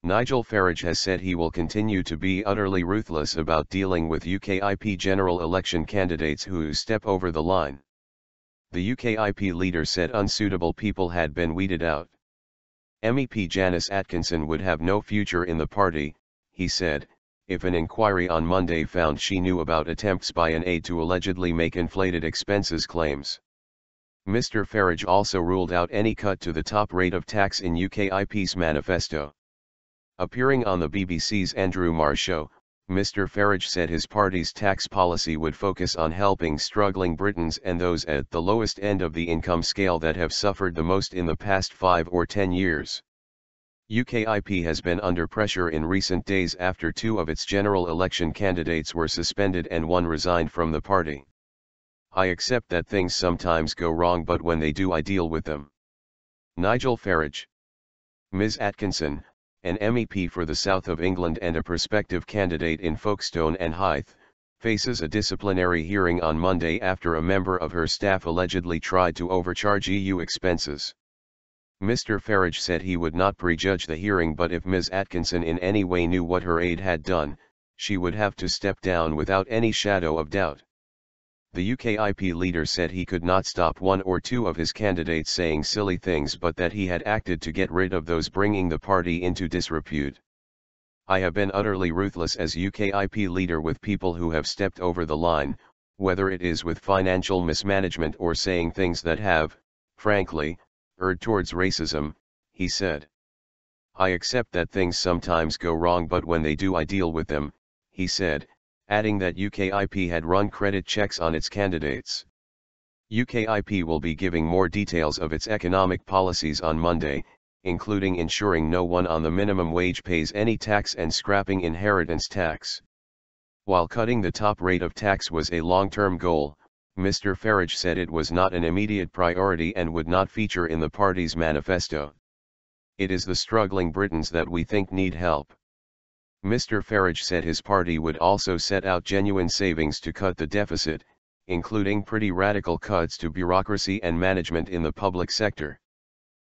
Nigel Farage has said he will continue to be utterly ruthless about dealing with UKIP general election candidates who step over the line. The UKIP leader said unsuitable people had been weeded out. MEP Janice Atkinson would have no future in the party, he said, if an inquiry on Monday found she knew about attempts by an aide to allegedly make inflated expenses claims. Mr. Farage also ruled out any cut to the top rate of tax in UKIP's manifesto. Appearing on the BBC's Andrew Marr show, Mr. Farage said his party's tax policy would focus on helping struggling Britons and those at the lowest end of the income scale that have suffered the most in the past 5 or 10 years. UKIP has been under pressure in recent days after 2 of its general election candidates were suspended and 1 resigned from the party. I accept that things sometimes go wrong, but when they do I deal with them. Nigel Farage. Ms. Atkinson, an MEP for the South of England and a prospective candidate in Folkestone and Hythe, faces a disciplinary hearing on Monday after a member of her staff allegedly tried to overcharge EU expenses. Mr. Farage said he would not prejudge the hearing, but if Ms. Atkinson in any way knew what her aide had done, she would have to step down without any shadow of doubt. The UKIP leader said he could not stop 1 or 2 of his candidates saying silly things, but that he had acted to get rid of those bringing the party into disrepute. I have been utterly ruthless as UKIP leader with people who have stepped over the line, whether it is with financial mismanagement or saying things that have, frankly, erred towards racism, he said. I accept that things sometimes go wrong, but when they do I deal with them, he said, adding that UKIP had run credit checks on its candidates. UKIP will be giving more details of its economic policies on Monday, including ensuring no one on the minimum wage pays any tax and scrapping inheritance tax. While cutting the top rate of tax was a long-term goal, Mr. Farage said it was not an immediate priority and would not feature in the party's manifesto. It is the struggling Britons that we think need help. Mr. Farage said his party would also set out genuine savings to cut the deficit, including pretty radical cuts to bureaucracy and management in the public sector.